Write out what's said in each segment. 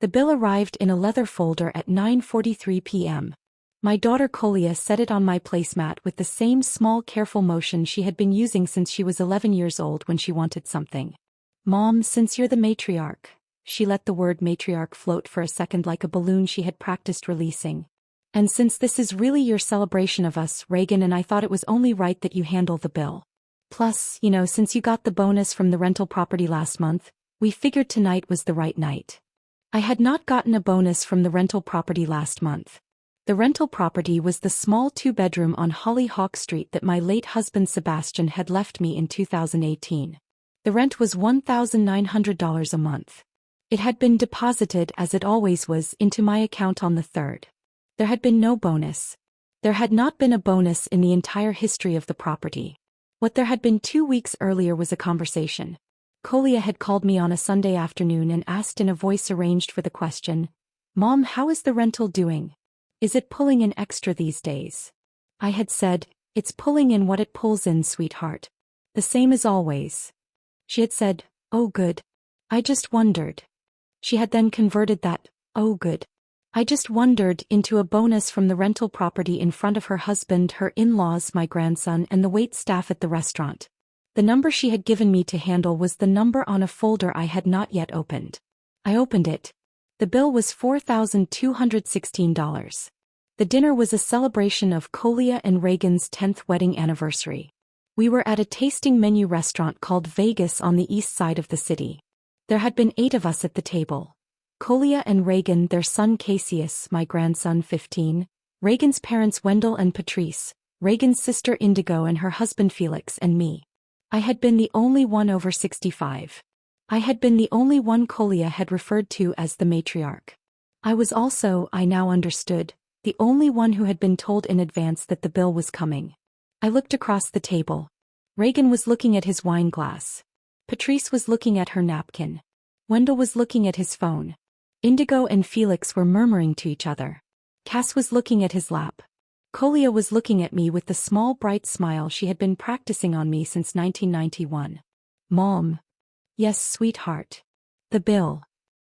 The bill arrived in a leather folder at 9:43 p.m. My daughter Kolia set it on my placemat with the same small careful motion she had been using since she was 11 years old when she wanted something. Mom, since you're the matriarch. She let the word matriarch float for a second like a balloon she had practiced releasing. And since this is really your celebration of us, Reagan and I thought it was only right that you handle the bill. Plus, since you got the bonus from the rental property last month, we figured tonight was the right night. I had not gotten a bonus from the rental property last month. The rental property was the small 2-bedroom on Hollyhock Street that my late husband Sebastian had left me in 2018. The rent was $1,900 a month. It had been deposited, as it always was, into my account on the 3rd. There had been no bonus. There had not been a bonus in the entire history of the property. What there had been 2 weeks earlier was a conversation. Kolia had called me on a Sunday afternoon and asked in a voice arranged for the question, "Mom, how is the rental doing? Is it pulling in extra these days?" I had said, "It's pulling in what it pulls in, sweetheart. The same as always." She had said, "Oh good. I just wondered." She had then converted that, "Oh good. I just wondered," into a bonus from the rental property in front of her husband, her in-laws, my grandson, and the wait staff at the restaurant. The number she had given me to handle was the number on a folder I had not yet opened. I opened it. The bill was $4,216. The dinner was a celebration of Kolia and Reagan's 10th wedding anniversary. We were at a tasting menu restaurant called Vegas on the east side of the city. There had been 8 of us at the table. Kolia and Reagan, their son Cassius, my grandson 15, Reagan's parents Wendell and Patrice, Reagan's sister Indigo and her husband Felix, and me. I had been the only one over 65. I had been the only one Kolia had referred to as the matriarch. I was also, I now understood, the only one who had been told in advance that the bill was coming. I looked across the table. Reagan was looking at his wine glass. Patrice was looking at her napkin. Wendell was looking at his phone. Indigo and Felix were murmuring to each other. Cass was looking at his lap. Kolia was looking at me with the small bright smile she had been practicing on me since 1991. "Mom." "Yes, sweetheart." "The bill."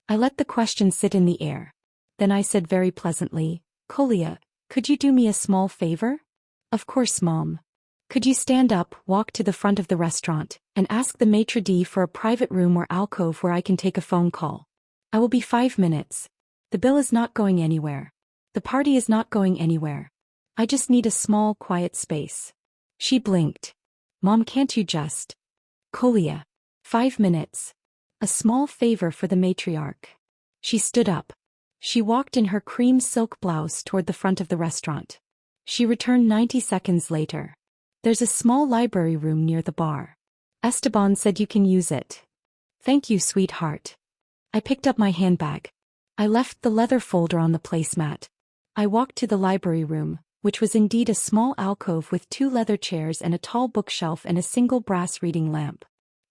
I let the question sit in the air. Then I said very pleasantly, "Kolia, could you do me a small favor?" "Of course, Mom." "Could you stand up, walk to the front of the restaurant, and ask the maitre d' for a private room or alcove where I can take a phone call? I will be 5 minutes. The bill is not going anywhere. The party is not going anywhere. I just need a small, quiet space." She blinked. "Mom, can't you just—" "Kolia. 5 minutes. A small favor for the matriarch." She stood up. She walked in her cream silk blouse toward the front of the restaurant. She returned 90 seconds later. "There's a small library room near the bar. Esteban said you can use it." "Thank you, sweetheart." I picked up my handbag. I left the leather folder on the placemat. I walked to the library room, which was indeed a small alcove with 2 leather chairs and a tall bookshelf and a single brass reading lamp.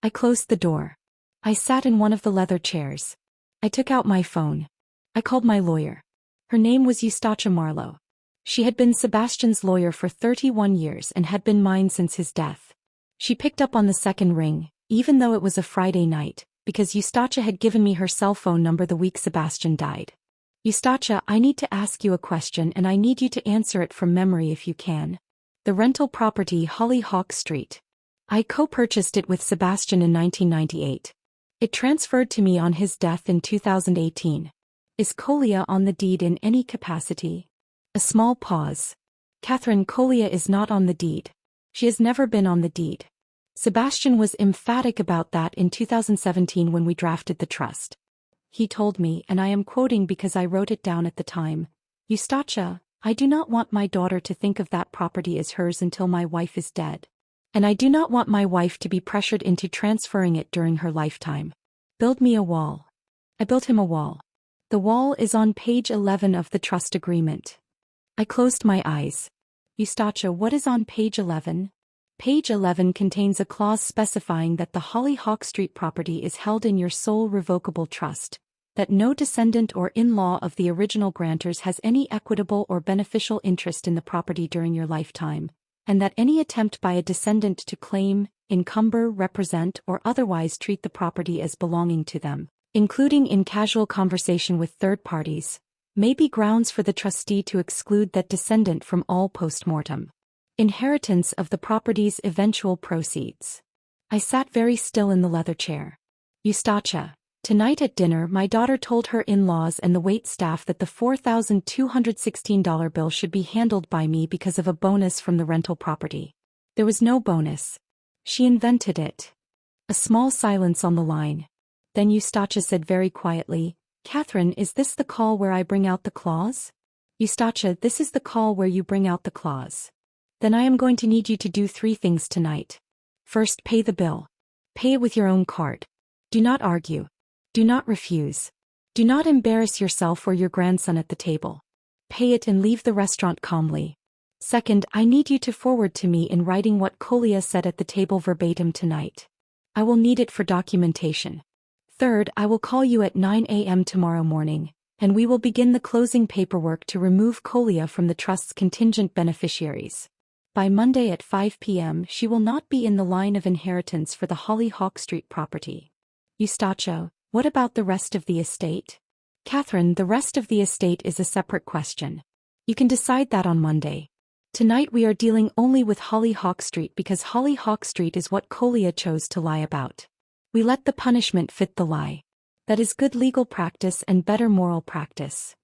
I closed the door. I sat in one of the leather chairs. I took out my phone. I called my lawyer. Her name was Eustacia Marlowe. She had been Sebastian's lawyer for 31 years and had been mine since his death. She picked up on the second ring, even though it was a Friday night, because Eustacia had given me her cell phone number the week Sebastian died. "Eustacia, I need to ask you a question and I need you to answer it from memory if you can. The rental property Hollyhock Street. I co-purchased it with Sebastian in 1998. It transferred to me on his death in 2018. Is Kolia on the deed in any capacity?" A small pause. "Catherine, Kolia is not on the deed. She has never been on the deed. Sebastian was emphatic about that in 2017 when we drafted the trust. He told me, and I am quoting because I wrote it down at the time, 'Eustacia, I do not want my daughter to think of that property as hers until my wife is dead. And I do not want my wife to be pressured into transferring it during her lifetime. Build me a wall.' I built him a wall. The wall is on page 11 of the trust agreement." I closed my eyes. "Eustacia, what is on page 11? Page 11 contains a clause specifying that the Hollyhock Street property is held in your sole revocable trust, that no descendant or in-law of the original grantors has any equitable or beneficial interest in the property during your lifetime, and that any attempt by a descendant to claim, encumber, represent, or otherwise treat the property as belonging to them, including in casual conversation with third parties, may be grounds for the trustee to exclude that descendant from all post-mortem inheritance of the property's eventual proceeds. I sat very still in the leather chair. Eustacia, tonight at dinner my daughter told her in-laws and the waitstaff that the $4,216 bill should be handled by me because of a bonus from the rental property. There was no bonus. She invented it. A small silence on the line. Then Eustacia said very quietly, "Catherine, is this the call where I bring out the clause?" "Eustacia, this is the call where you bring out the clause." "Then I am going to need you to do 3 things tonight. First, pay the bill. Pay it with your own card. Do not argue. Do not refuse. Do not embarrass yourself or your grandson at the table. Pay it and leave the restaurant calmly. Second, I need you to forward to me in writing what Colia said at the table verbatim tonight. I will need it for documentation. Third, I will call you at 9 a.m. tomorrow morning, and we will begin the closing paperwork to remove Colia from the trust's contingent beneficiaries. By Monday at 5 p.m. she will not be in the line of inheritance for the Hollyhock Street property." "Eustacia, what about the rest of the estate?" "Catherine, the rest of the estate is a separate question. You can decide that on Monday. Tonight we are dealing only with Hollyhock Street because Hollyhock Street is what Colia chose to lie about. We let the punishment fit the lie. That is good legal practice and better moral practice."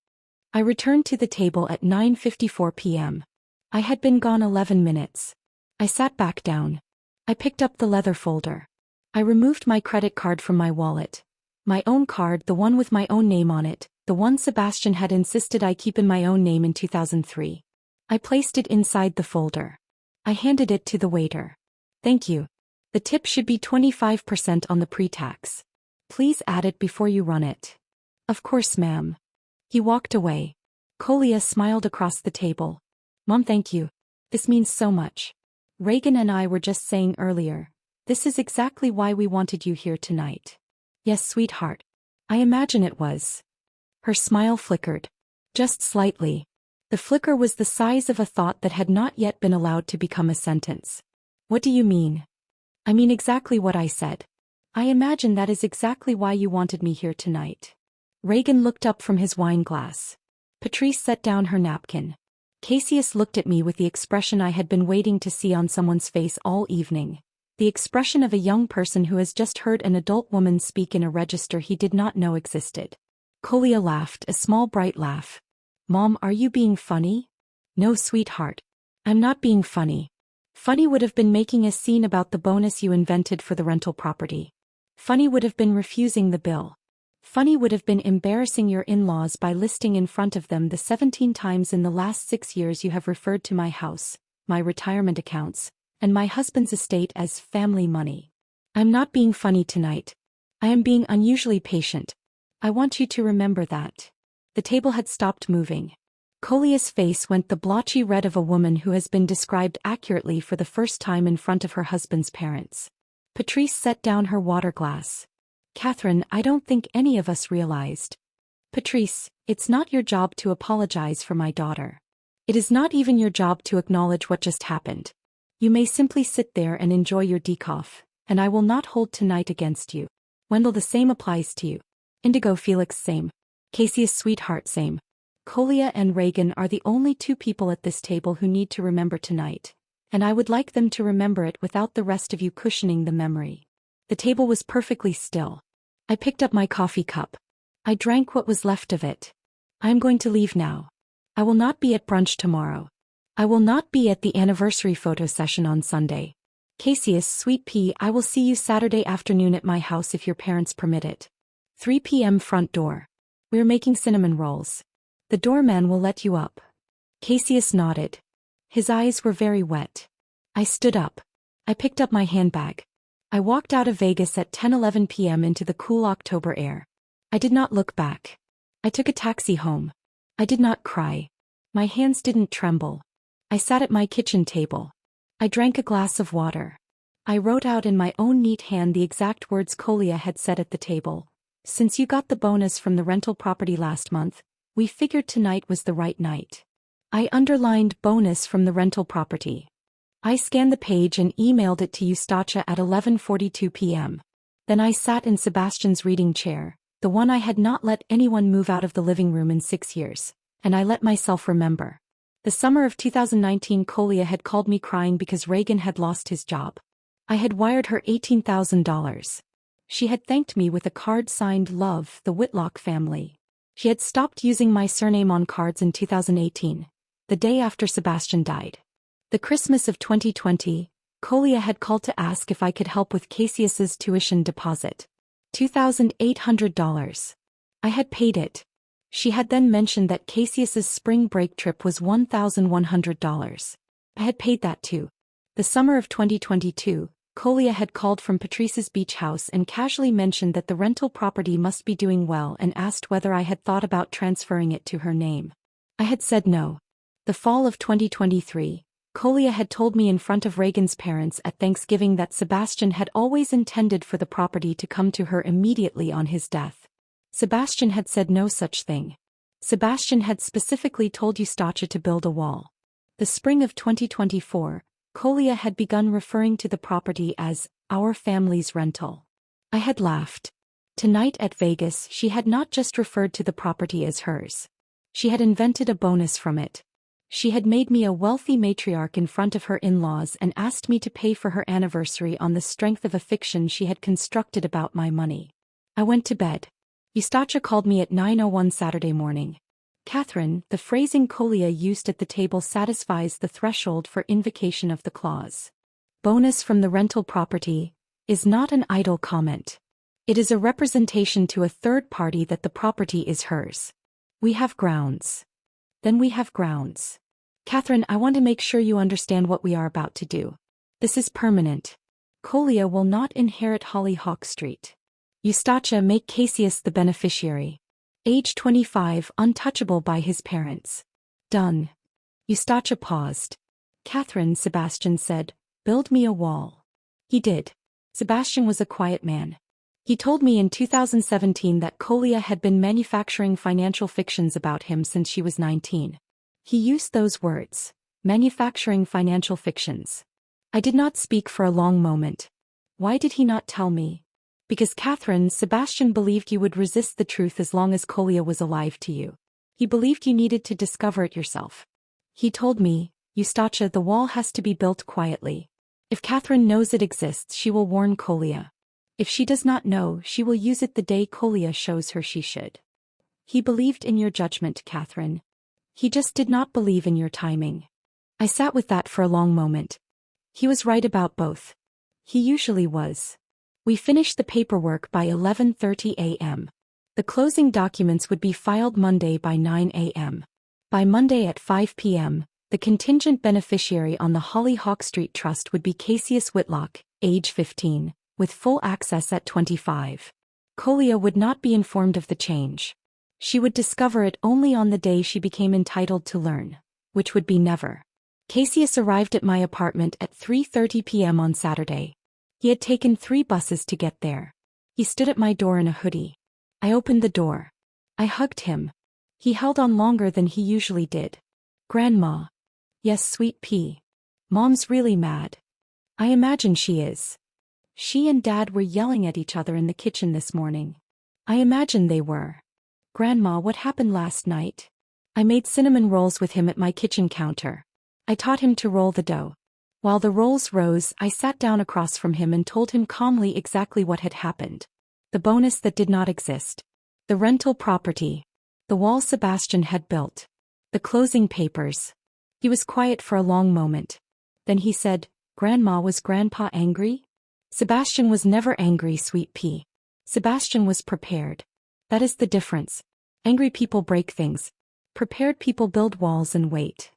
I returned to the table at 9:54 p.m. I had been gone 11 minutes. I sat back down. I picked up the leather folder. I removed my credit card from my wallet. My own card, the one with my own name on it, the one Sebastian had insisted I keep in my own name in 2003. I placed it inside the folder. I handed it to the waiter. "Thank you. The tip should be 25% on the pre-tax. Please add it before you run it." "Of course, ma'am." He walked away. Colia smiled across the table. "Mom, thank you. This means so much. Reagan and I were just saying earlier, this is exactly why we wanted you here tonight." "Yes, sweetheart. I imagine it was." Her smile flickered. Just slightly. The flicker was the size of a thought that had not yet been allowed to become a sentence. "What do you mean?" "I mean exactly what I said. I imagine that is exactly why you wanted me here tonight." Reagan looked up from his wine glass. Patrice set down her napkin. Cassius looked at me with the expression I had been waiting to see on someone's face all evening. The expression of a young person who has just heard an adult woman speak in a register he did not know existed. Colia laughed, a small bright laugh. "Mom, are you being funny?" "No, sweetheart. I'm not being funny. Funny would have been making a scene about the bonus you invented for the rental property. Funny would have been refusing the bill. Funny would have been embarrassing your in-laws by listing in front of them the 17 times in the last 6 years you have referred to my house, my retirement accounts, and my husband's estate as family money. I'm not being funny tonight. I am being unusually patient. I want you to remember that." The table had stopped moving. Colia's face went the blotchy red of a woman who has been described accurately for the first time in front of her husband's parents. Patrice set down her water glass. "Catherine, I don't think any of us realized." "Patrice, it's not your job to apologize for my daughter. It is not even your job to acknowledge what just happened. You may simply sit there and enjoy your decaf, and I will not hold tonight against you. Wendell, the same applies to you. Indigo, Felix, same. Cassius, sweetheart, same. Colia and Reagan are the only 2 people at this table who need to remember tonight, and I would like them to remember it without the rest of you cushioning the memory." The table was perfectly still. I picked up my coffee cup. I drank what was left of it. "I am going to leave now. I will not be at brunch tomorrow. I will not be at the anniversary photo session on Sunday. Cassius, sweet pea, I will see you Saturday afternoon at my house if your parents permit it. 3 p.m. front door. We're making cinnamon rolls. The doorman will let you up." Cassius nodded. His eyes were very wet. I stood up. I picked up my handbag. I walked out of Vegas at 10:11 p.m. into the cool October air. I did not look back. I took a taxi home. I did not cry. My hands didn't tremble. I sat at my kitchen table. I drank a glass of water. I wrote out in my own neat hand the exact words Colia had said at the table. "Since you got the bonus from the rental property last month, we figured tonight was the right night." I underlined bonus from the rental property. I scanned the page and emailed it to Eustacia at 11:42 p.m. Then I sat in Sebastian's reading chair, The one I had not let anyone move out of the living room in 6 years, and I let myself remember. The summer of 2019, Kolia had called me crying because Reagan had lost his job. I had wired her $18,000. She had thanked me with a card signed Love, the Whitlock family. She had stopped using my surname on cards in 2018, the day after Sebastian died. The Christmas of 2020, Kolia had called to ask if I could help with Cassius's tuition deposit. $2,800. I had paid it. She had then mentioned that Cassius's spring break trip was $1,100. I had paid that too. The summer of 2022, Kolia had called from Patrice's beach house and casually mentioned that the rental property must be doing well and asked whether I had thought about transferring it to her name. I had said no. The fall of 2023, Kolia had told me in front of Reagan's parents at Thanksgiving that Sebastian had always intended for the property to come to her immediately on his death. Sebastian had said no such thing. Sebastian had specifically told Eustacia to build a wall. The spring of 2024, Kolia had begun referring to the property as our family's rental. I had laughed. Tonight at Vegas, she had not just referred to the property as hers. She had invented a bonus from it. She had made me a wealthy matriarch in front of her in-laws and asked me to pay for her anniversary on the strength of a fiction she had constructed about my money. I went to bed. Eustacia called me at 9:01 Saturday morning. Catherine, the phrasing Kolia used at the table satisfies the threshold for invocation of the clause. Bonus from the rental property is not an idle comment. It is a representation to a third party that the property is hers. We have grounds. Then we have grounds. Catherine, I want to make sure you understand what we are about to do. This is permanent. Kolia will not inherit Hollyhock Street. Eustacia, make Cassius the beneficiary. Age 25, untouchable by his parents. Done. Eustacia paused. Catherine, Sebastian said, build me a wall. He did. Sebastian was a quiet man. He told me in 2017 that Kolia had been manufacturing financial fictions about him since she was 19. He used those words, manufacturing financial fictions. I did not speak for a long moment. Why did he not tell me? Because Catherine, Sebastian believed you would resist the truth as long as Kolia was alive to you. He believed you needed to discover it yourself. He told me, Eustacia, the wall has to be built quietly. If Catherine knows it exists, she will warn Kolia. If she does not know, she will use it the day Kolia shows her she should. He believed in your judgment, Catherine. He just did not believe in your timing. I sat with that for a long moment. He was right about both. He usually was. We finished the paperwork by 11:30 a.m. The closing documents would be filed Monday by 9 a.m. By Monday at 5 p.m., the contingent beneficiary on the Hollyhock Street Trust would be Cassius Whitlock, age 15, with full access at 25. Kolia would not be informed of the change. She would discover it only on the day she became entitled to learn, which would be never. Cassius arrived at my apartment at 3:30 p.m. on Saturday. He had taken 3 buses to get there. He stood at my door in a hoodie. I opened the door. I hugged him. He held on longer than he usually did. Grandma. Yes, sweet pea. Mom's really mad. I imagine she is. She and Dad were yelling at each other in the kitchen this morning. I imagine they were. Grandma, what happened last night? I made cinnamon rolls with him at my kitchen counter. I taught him to roll the dough. While the rolls rose, I sat down across from him and told him calmly exactly what had happened. The bonus that did not exist. The rental property. The wall Sebastian had built. The closing papers. He was quiet for a long moment. Then he said, Grandma, was Grandpa angry? Sebastian was never angry, sweet pea. Sebastian was prepared. That is the difference. Angry people break things. Prepared people build walls and wait.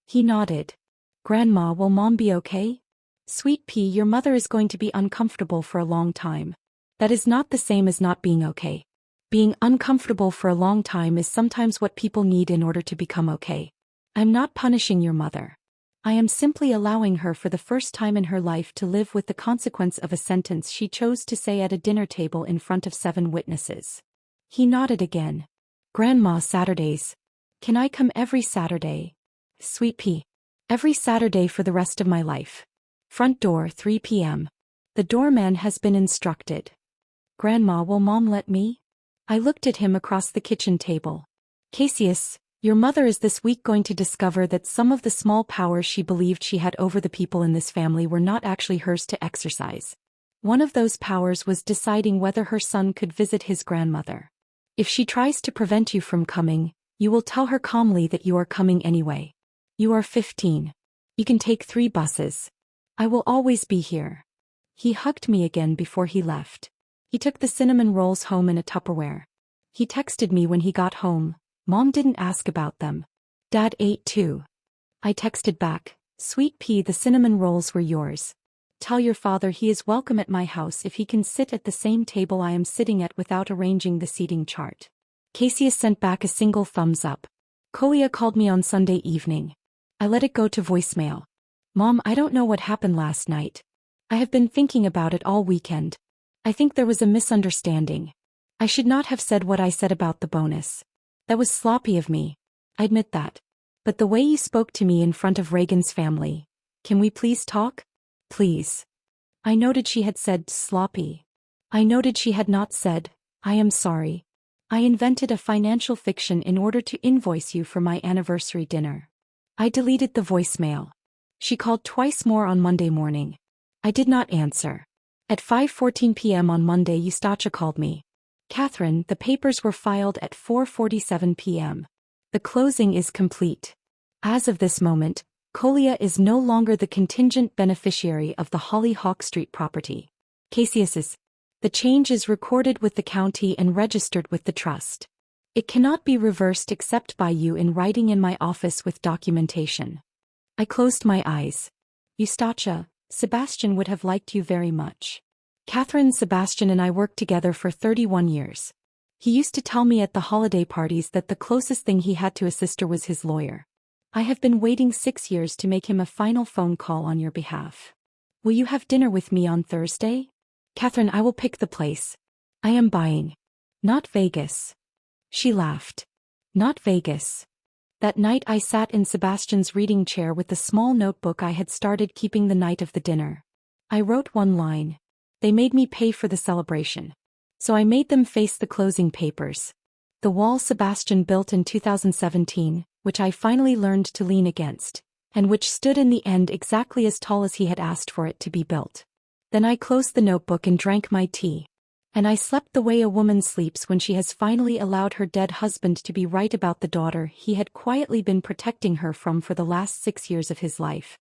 He nodded. Grandma, will Mom be okay? Sweet pea, your mother is going to be uncomfortable for a long time. That is not the same as not being okay. Being uncomfortable for a long time is sometimes what people need in order to become okay. I'm not punishing your mother. I am simply allowing her for the first time in her life to live with the consequence of a sentence she chose to say at a dinner table in front of 7 witnesses. He nodded again. Grandma, Saturdays. Can I come every Saturday? Sweet pea. Every Saturday for the rest of my life. Front door, 3 p.m. The doorman has been instructed. Grandma, will Mom let me? I looked at him across the kitchen table. Cassius, your mother is this week going to discover that some of the small powers she believed she had over the people in this family were not actually hers to exercise. One of those powers was deciding whether her son could visit his grandmother. If she tries to prevent you from coming, you will tell her calmly that you are coming anyway. You are 15. You can take 3 buses. I will always be here. He hugged me again before he left. He took the cinnamon rolls home in a Tupperware. He texted me when he got home, Mom didn't ask about them. Dad ate too. I texted back, Sweet pea, the cinnamon rolls were yours. Tell your father he is welcome at my house if he can sit at the same table I am sitting at without arranging the seating chart. Cassius sent back a single thumbs up. Kolia called me on Sunday evening. I let it go to voicemail. Mom, I don't know what happened last night. I have been thinking about it all weekend. I think there was a misunderstanding. I should not have said what I said about the bonus. That was sloppy of me. I admit that. But the way you spoke to me in front of Reagan's family. Can we please talk? Please. I noted she had said sloppy. I noted she had not said, I am sorry. I invented a financial fiction in order to invoice you for my anniversary dinner. I deleted the voicemail. She called twice more on Monday morning. I did not answer. At 5:14 p.m. on Monday, Eustacia called me. Catherine, the papers were filed at 4:47 p.m. The closing is complete. As of this moment, Kolia is no longer the contingent beneficiary of the Hollyhock Street property. Cassius's. The change is recorded with the county and registered with the trust. It cannot be reversed except by you in writing in my office with documentation. I closed my eyes. Eustacia, Sebastian would have liked you very much. Catherine, Sebastian and I worked together for 31 years. He used to tell me at the holiday parties that the closest thing he had to a sister was his lawyer. I have been waiting 6 years to make him a final phone call on your behalf. Will you have dinner with me on Thursday? Catherine, I will pick the place. I am buying. Not Vegas. She laughed. Not Vegas. That night I sat in Sebastian's reading chair with the small notebook I had started keeping the night of the dinner. I wrote one line. They made me pay for the celebration. So I made them face the closing papers. The wall Sebastian built in 2017, which I finally learned to lean against, and which stood in the end exactly as tall as he had asked for it to be built. Then I closed the notebook and drank my tea. And I slept the way a woman sleeps when she has finally allowed her dead husband to be right about the daughter he had quietly been protecting her from for the last 6 years of his life.